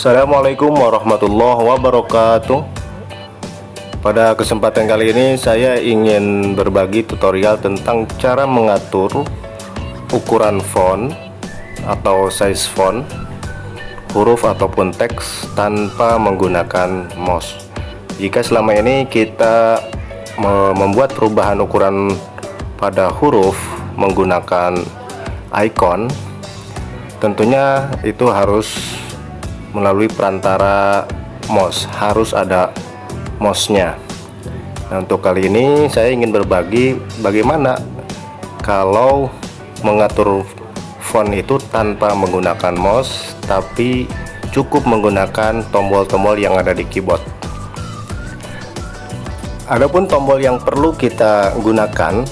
Assalamualaikum warahmatullahi wabarakatuh. Pada kesempatan kali ini saya ingin berbagi tutorial tentang cara mengatur ukuran font atau size font, huruf ataupun teks tanpa menggunakan mouse. Jika selama ini kita membuat perubahan ukuran pada huruf menggunakan icon, tentunya itu harus melalui perantara mouse, harus ada mouse-nya. Nah, untuk kali ini saya ingin berbagi bagaimana kalau mengatur font itu tanpa menggunakan mouse, tapi cukup menggunakan tombol-tombol yang ada di keyboard. Adapun tombol yang perlu kita gunakan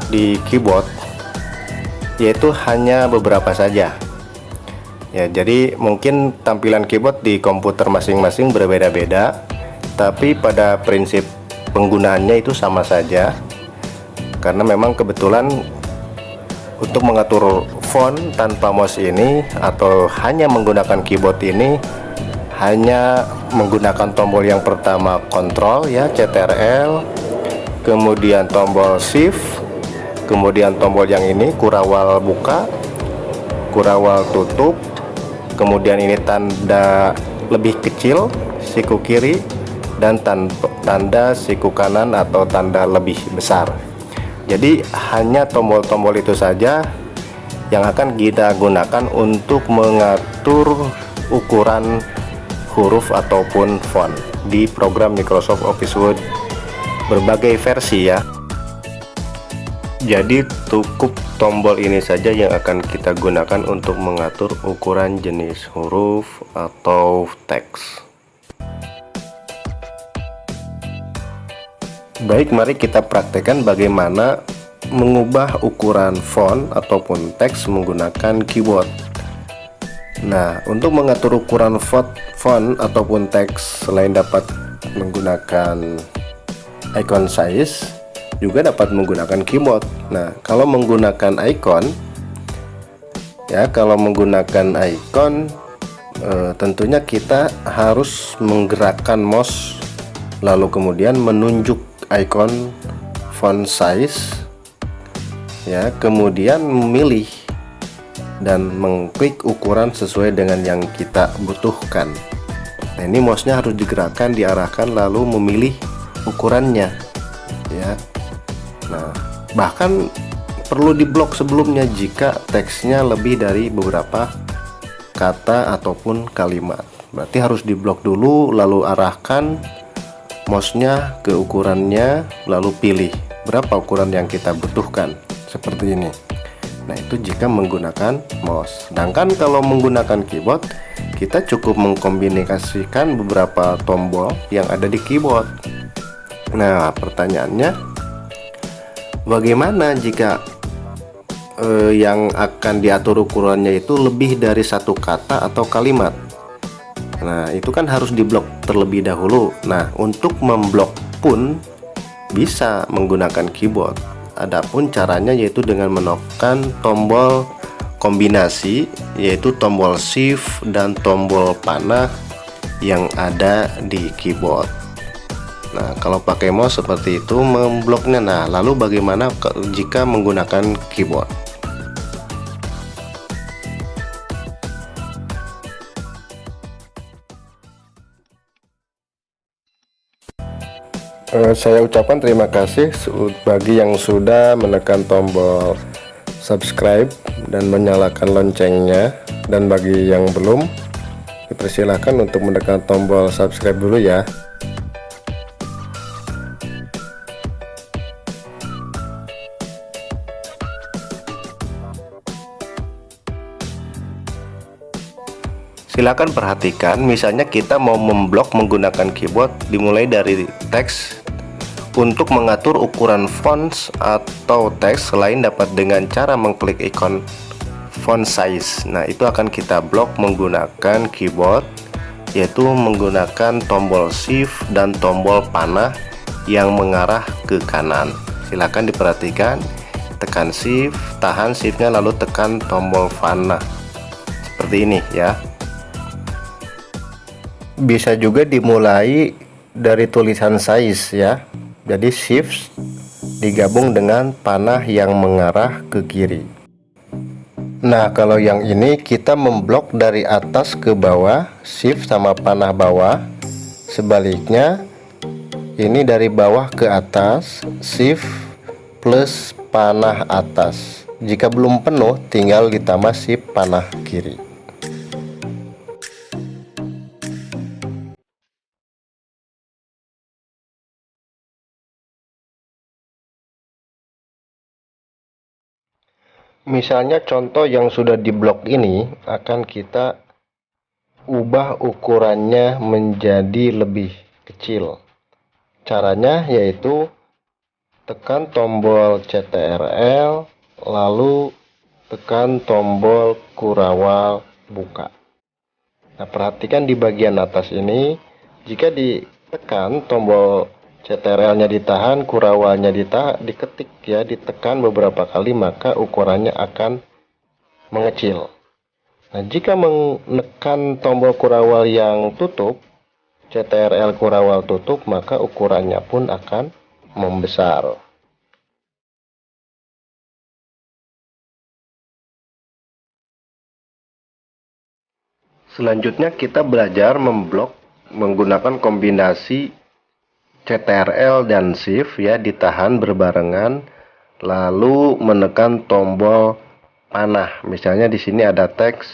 di keyboard yaitu hanya beberapa saja. Ya, jadi mungkin tampilan keyboard di komputer masing-masing berbeda-beda, tapi pada prinsip penggunaannya itu sama saja. Karena memang kebetulan untuk mengatur font tanpa mouse ini atau hanya menggunakan keyboard ini hanya menggunakan tombol yang pertama Ctrl ya, CTRL, kemudian tombol Shift, kemudian tombol yang ini kurawal buka, kurawal tutup, kemudian ini tanda lebih kecil siku kiri, dan tanda siku kanan atau tanda lebih besar. Jadi hanya tombol-tombol itu saja yang akan kita gunakan untuk mengatur ukuran huruf ataupun font di program Microsoft Office Word berbagai versi ya. Jadi cukup tombol ini saja yang akan kita gunakan untuk mengatur ukuran jenis huruf atau teks. Baik, mari kita praktekkan bagaimana mengubah ukuran font ataupun teks menggunakan keyboard. Nah, untuk mengatur ukuran font ataupun teks selain dapat menggunakan icon size, juga dapat menggunakan keyboard. Nah, kalau menggunakan icon ya, tentunya kita harus menggerakkan mouse lalu kemudian menunjuk icon font size ya, kemudian memilih dan mengklik ukuran sesuai dengan yang kita butuhkan. Nah, ini mouse-nya harus digerakkan, diarahkan lalu memilih ukurannya ya. Nah, bahkan perlu diblok sebelumnya jika teksnya lebih dari beberapa kata ataupun kalimat. Berarti harus diblok dulu, lalu arahkan mouse-nya ke ukurannya, lalu pilih berapa ukuran yang kita butuhkan, seperti ini. Nah, itu jika menggunakan mouse. Sedangkan kalau menggunakan keyboard, kita cukup mengkombinasikan beberapa tombol yang ada di keyboard. Nah, pertanyaannya, bagaimana jika yang akan diatur ukurannya itu lebih dari satu kata atau kalimat? Nah, itu kan harus diblok terlebih dahulu. Nah, untuk memblok pun bisa menggunakan keyboard. Adapun caranya yaitu dengan menekan tombol kombinasi, yaitu tombol Shift dan tombol panah yang ada di keyboard. Nah, kalau pakai mouse seperti itu membloknya. Nah, lalu bagaimana jika menggunakan keyboard? Saya ucapkan terima kasih bagi yang sudah menekan tombol subscribe dan menyalakan loncengnya, dan bagi yang belum, dipersilahkan untuk menekan tombol subscribe dulu ya. Silakan perhatikan, misalnya kita mau memblok menggunakan keyboard, dimulai dari teks. Untuk mengatur ukuran fonts atau teks selain dapat dengan cara mengklik ikon font size. Nah, itu akan kita blok menggunakan keyboard, yaitu menggunakan tombol Shift dan tombol panah yang mengarah ke kanan. Silakan diperhatikan, tekan Shift, tahan Shiftnya, lalu tekan tombol panah seperti ini ya. bisa juga dimulai dari tulisan size ya. Jadi shift digabung dengan panah yang mengarah ke kiri. Nah, kalau yang ini kita memblok dari atas ke bawah, shift sama panah bawah. Sebaliknya ini dari bawah ke atas, shift plus panah atas. Jika belum penuh, tinggal ditambah shift panah kiri. Misalnya contoh yang sudah diblok ini akan kita ubah ukurannya menjadi lebih kecil. Caranya yaitu tekan tombol CTRL, lalu tekan tombol kurawal buka. Nah, perhatikan di bagian atas ini, jika ditekan tombol CTRL-nya ditahan, kurawalnya diketik ya, ditekan beberapa kali, maka ukurannya akan mengecil. Nah, jika menekan tombol kurawal yang tutup, CTRL kurawal tutup, maka ukurannya pun akan membesar. Selanjutnya kita belajar memblok menggunakan kombinasi CTRL dan Shift ya, ditahan berbarengan lalu menekan tombol panah. Misalnya di sini ada teks.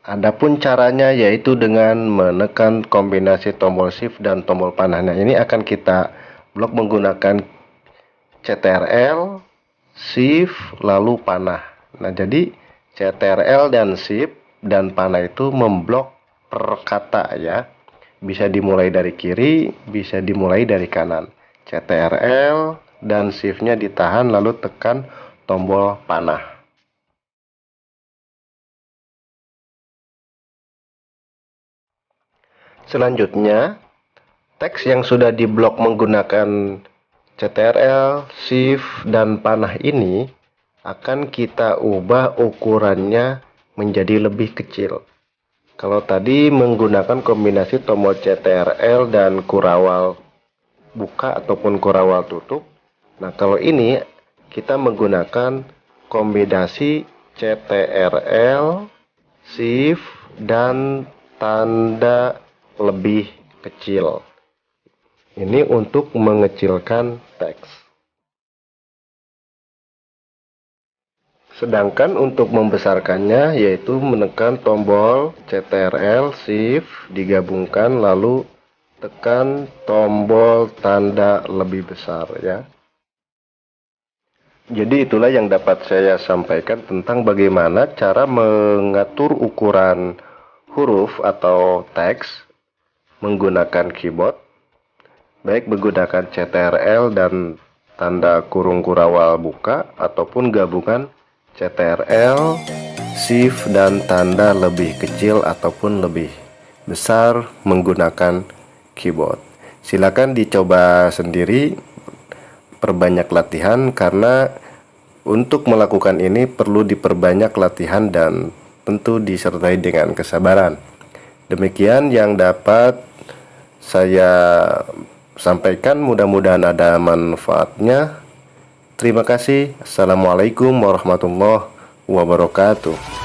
Adapun caranya yaitu dengan menekan kombinasi tombol Shift dan tombol panah. Nah, ini akan kita blok menggunakan CTRL, Shift, lalu panah. Nah, jadi CTRL dan Shift dan panah itu memblok per kata ya. Bisa dimulai dari kiri, bisa dimulai dari kanan. CTRL dan Shift-nya ditahan lalu tekan tombol panah. Selanjutnya, teks yang sudah diblok menggunakan CTRL, Shift, dan panah ini akan kita ubah ukurannya menjadi lebih kecil. Kalau tadi menggunakan kombinasi tombol CTRL dan kurawal buka ataupun kurawal tutup. Nah, kalau ini kita menggunakan kombinasi CTRL, Shift, dan tanda lebih kecil. Ini untuk mengecilkan teks. Sedangkan untuk membesarkannya yaitu menekan tombol CTRL, Shift, digabungkan lalu tekan tombol tanda lebih besar ya. Jadi itulah yang dapat saya sampaikan tentang bagaimana cara mengatur ukuran huruf atau teks menggunakan keyboard, baik menggunakan CTRL dan tanda kurung kurawal buka ataupun gabungan CTRL, Shift, dan tanda lebih kecil ataupun lebih besar menggunakan keyboard. Silakan dicoba sendiri, perbanyak latihan karena untuk melakukan ini perlu diperbanyak latihan dan tentu disertai dengan kesabaran. Demikian yang dapat saya sampaikan, mudah-mudahan ada manfaatnya. Terima kasih. Assalamualaikum warahmatullahi wabarakatuh.